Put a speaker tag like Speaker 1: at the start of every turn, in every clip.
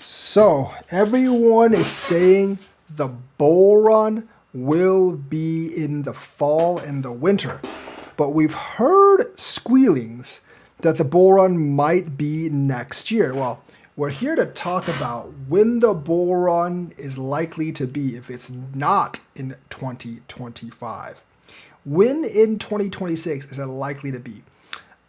Speaker 1: So everyone is saying the bull run will be in the fall and the winter. But we've heard squealings that the bull run might be next year. Well, we're here to talk about when the bull run is likely to be if it's not in 2025. When in 2026 is it likely to be?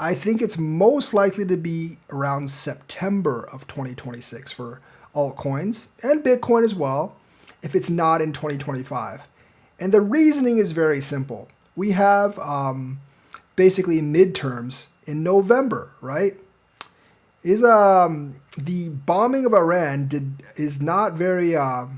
Speaker 1: I think it's most likely to be around September of 2026 for altcoins and Bitcoin as well, if it's not in 2025. And the reasoning is very simple. We have basically midterms in November, right? The bombing of Iran is not very, I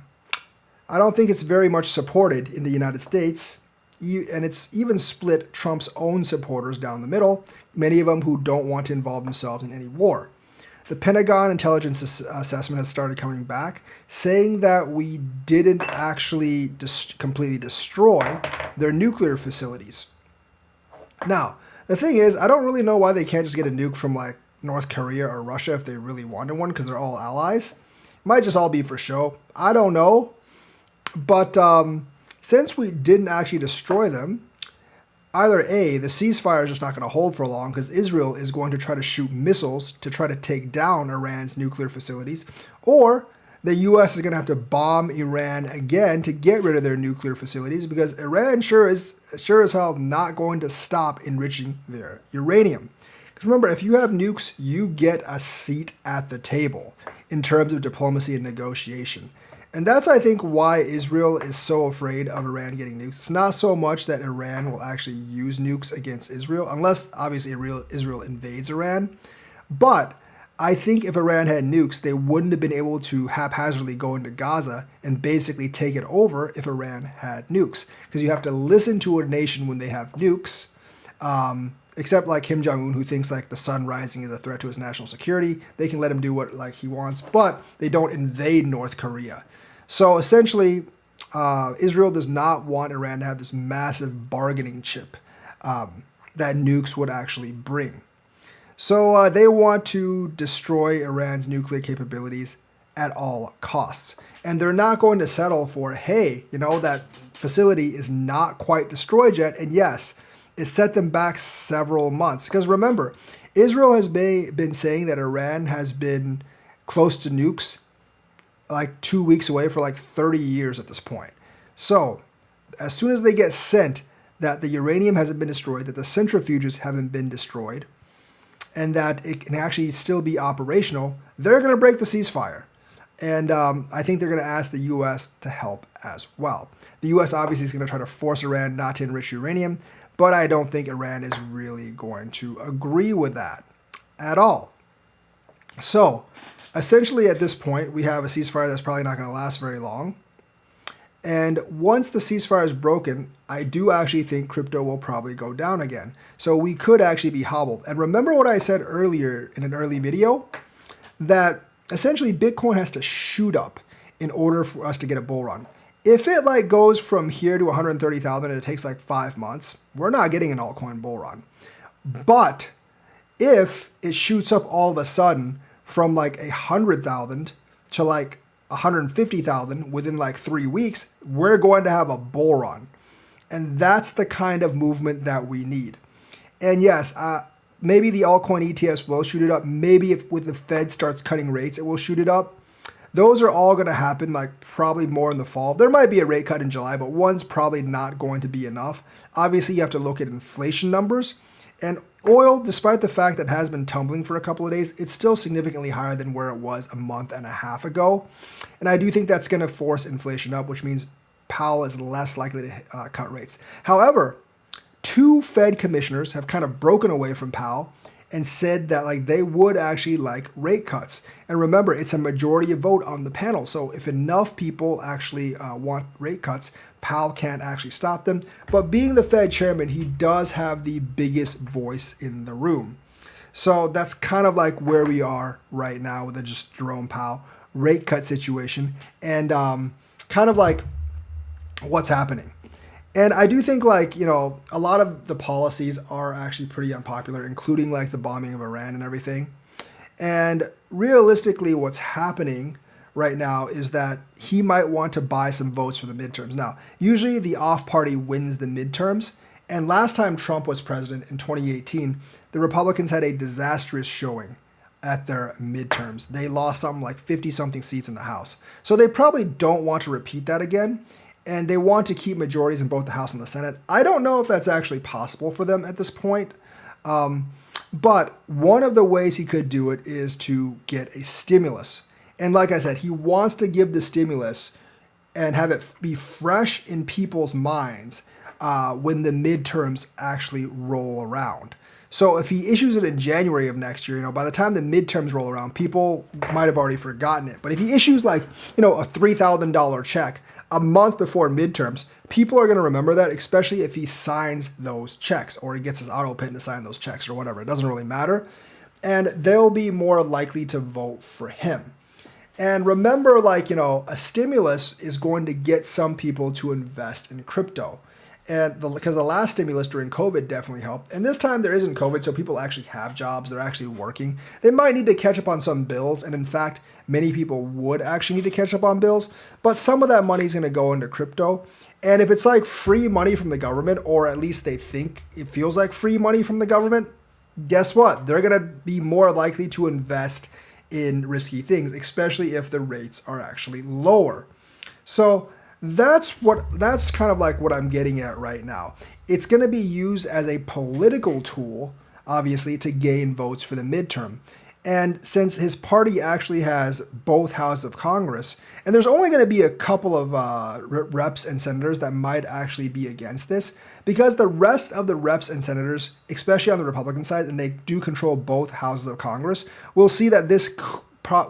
Speaker 1: don't think it's very much supported in the United States. And it's even split Trump's own supporters down the middle, many of them who don't want to involve themselves in any war. The Pentagon intelligence assessment has started coming back, saying that we didn't actually completely destroy their nuclear facilities. Now, the thing is, I don't really know why they can't just get a nuke from like North Korea or Russia if they really wanted one, because they're all allies. It might just all be for show. I don't know. But since we didn't actually destroy them, either A, the ceasefire is just not going to hold for long because Israel is going to try to shoot missiles to try to take down Iran's nuclear facilities, or the U.S. is going to have to bomb Iran again to get rid of their nuclear facilities because Iran sure as hell not going to stop enriching their uranium. Because remember, if you have nukes, you get a seat at the table in terms of diplomacy and negotiation. And that's, I think, why Israel is so afraid of Iran getting nukes. It's not so much that Iran will actually use nukes against Israel, unless, obviously, Israel invades Iran. But I think if Iran had nukes, they wouldn't have been able to haphazardly go into Gaza and basically take it over if Iran had nukes. Because you have to listen to a nation when they have nukes, except like Kim Jong-un, who thinks like the sun rising is a threat to his national security. They can let him do what like he wants, but they don't invade North Korea. So essentially, Israel does not want Iran to have this massive bargaining chip that nukes would actually bring. So they want to destroy Iran's nuclear capabilities at all costs. And they're not going to settle for, hey, that facility is not quite destroyed yet. And yes, it set them back several months. Because remember, Israel has been saying that Iran has been close to nukes like 2 weeks away for like 30 years at this point. So as soon as they get sent that the uranium hasn't been destroyed, that the centrifuges haven't been destroyed, and that it can actually still be operational, they're going to break the ceasefire. And I think they're going to ask the U.S. to help as well. The U.S. obviously is going to try to force Iran not to enrich uranium, but I don't think Iran is really going to agree with that at all. So essentially at this point, we have a ceasefire that's probably not going to last very long. And once the ceasefire is broken, I do actually think crypto will probably go down again. So we could actually be hobbled. And remember what I said earlier in an early video? That essentially Bitcoin has to shoot up in order for us to get a bull run. If it like goes from here to 130,000 and it takes like 5 months, we're not getting an altcoin bull run. But if it shoots up all of a sudden from like 100,000 to like 150,000 within like 3 weeks, we're going to have a bull run. And that's the kind of movement that we need. And yes, maybe the altcoin ETFs will shoot it up. Maybe if with the Fed starts cutting rates, it will shoot it up. Those are all going to happen like probably more in the fall. There might be a rate cut in July, but one's probably not going to be enough. Obviously, you have to look at inflation numbers. And oil, despite the fact that it has been tumbling for a couple of days, it's still significantly higher than where it was a month and a half ago. And I do think that's going to force inflation up, which means Powell is less likely to cut rates. However, 2 Fed commissioners have kind of broken away from Powell and said that like they would actually like rate cuts. And remember, it's a majority vote on the panel. So if enough people actually want rate cuts, Powell can't actually stop them. But being the Fed chairman, he does have the biggest voice in the room. So that's kind of like where we are right now with the just Jerome Powell rate cut situation and kind of like what's happening. And I do think like, a lot of the policies are actually pretty unpopular, including like the bombing of Iran and everything. And realistically, what's happening right now is that he might want to buy some votes for the midterms. Now, usually the off party wins the midterms. And last time Trump was president in 2018, the Republicans had a disastrous showing at their midterms. They lost something like 50 something seats in the House. So they probably don't want to repeat that again. And they want to keep majorities in both the House and the Senate. I don't know if that's actually possible for them at this point. But one of the ways he could do it is to get a stimulus. And like I said, he wants to give the stimulus and have it be fresh in people's minds when the midterms actually roll around. So if he issues it in January of next year, by the time the midterms roll around, people might have already forgotten it. But if he issues like, a $3,000 check a month before midterms, people are going to remember that, especially if he signs those checks or he gets his auto pin to sign those checks or whatever. It doesn't really matter. And they'll be more likely to vote for him. And remember, a stimulus is going to get some people to invest in crypto. And because the last stimulus during COVID definitely helped. And this time there isn't COVID, so people actually have jobs. They're actually working. They might need to catch up on some bills. And in fact, many people would actually need to catch up on bills. But some of that money is going to go into crypto. And if it's like free money from the government, or at least they think it feels like free money from the government, guess what? They're going to be more likely to invest in risky things, especially if the rates are actually lower. So that's kind of like what I'm getting at right now. It's going to be used as a political tool, obviously, to gain votes for the midterm. And since his party actually has both houses of Congress, and there's only going to be a couple of reps and senators that might actually be against this, because the rest of the reps and senators, especially on the Republican side, and they do control both houses of Congress, will see that this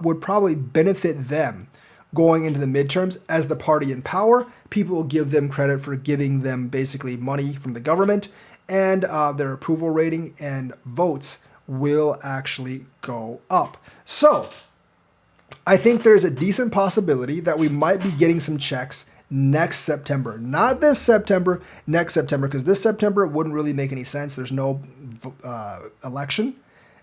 Speaker 1: would probably benefit them going into the midterms. As the party in power, people will give them credit for giving them basically money from the government, and their approval rating and votes will actually go up. So I think there's a decent possibility that we might be getting some checks next September. Not this September, next September, because this September wouldn't really make any sense. There's no election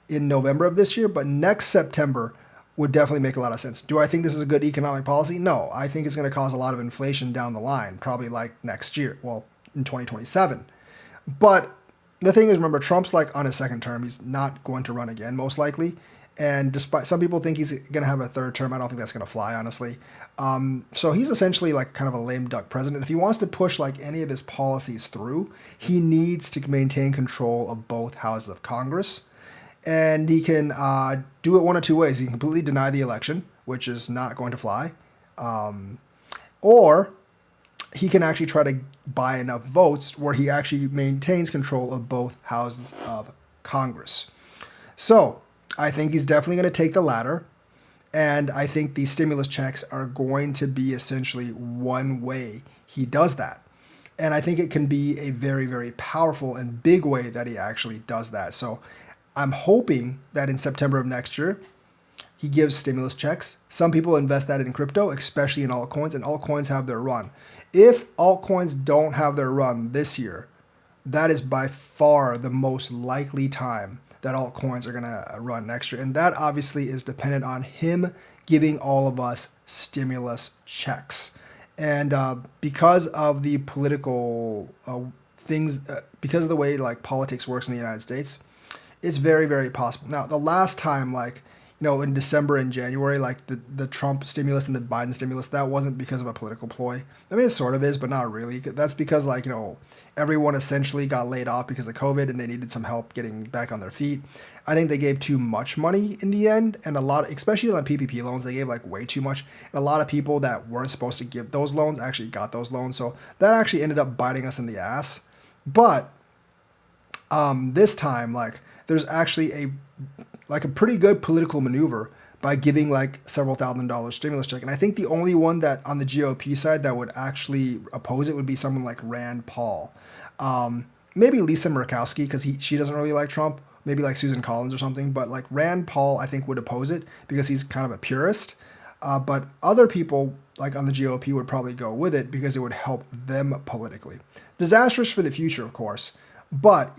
Speaker 1: in November of this year, but next September would definitely make a lot of sense. Do I think this is a good economic policy? No, I think it's going to cause a lot of inflation down the line, probably like next year, well, in 2027. But the thing is, remember, Trump's like on his second term. He's not going to run again, most likely. And despite some people think he's going to have a third term, I don't think that's going to fly, honestly. So he's essentially like kind of a lame duck president. If he wants to push like any of his policies through, he needs to maintain control of both houses of Congress. And he can do it one of two ways. He can completely deny the election, which is not going to fly. Or he can actually try to buy enough votes where he actually maintains control of both houses of Congress. So I think he's definitely going to take the latter. And I think these stimulus checks are going to be essentially one way he does that. And I think it can be a very, very powerful and big way that he actually does that. So I'm hoping that in September of next year, he gives stimulus checks. Some people invest that in crypto, especially in altcoins, and altcoins have their run. If altcoins don't have their run this year, that is by far the most likely time that altcoins are going to run next year. And that obviously is dependent on him giving all of us stimulus checks. And because of the political things, because of the way like politics works in the United States, it's very, very possible. Now, the last time, in December and January, like the Trump stimulus and the Biden stimulus, that wasn't because of a political ploy. I mean, it sort of is, but not really. That's because, everyone essentially got laid off because of COVID and they needed some help getting back on their feet. I think they gave too much money in the end, and a lot, especially on PPP loans, they gave way too much. And a lot of people that weren't supposed to give those loans actually got those loans. So that actually ended up biting us in the ass. But this time, there's actually a pretty good political maneuver by giving several $1,000 stimulus check. And I think the only one that on the GOP side that would actually oppose it would be someone like Rand Paul. Maybe Lisa Murkowski, because she doesn't really like Trump. Maybe Susan Collins or something. But Rand Paul, I think, would oppose it because he's kind of a purist. But other people on the GOP would probably go with it because it would help them politically. Disastrous for the future, of course. But,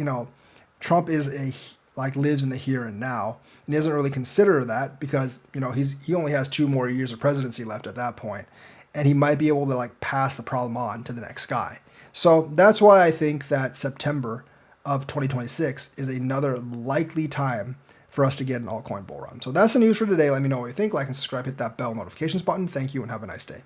Speaker 1: Trump is like lives in the here and now, and he doesn't really consider that because he only has 2 more years of presidency left at that point, and he might be able to like pass the problem on to the next guy. So that's why I think that September of 2026 is another likely time for us to get an altcoin bull run. So that's the news for today. Let me know what you think. Like and subscribe, hit that bell notifications button. Thank you and have a nice day.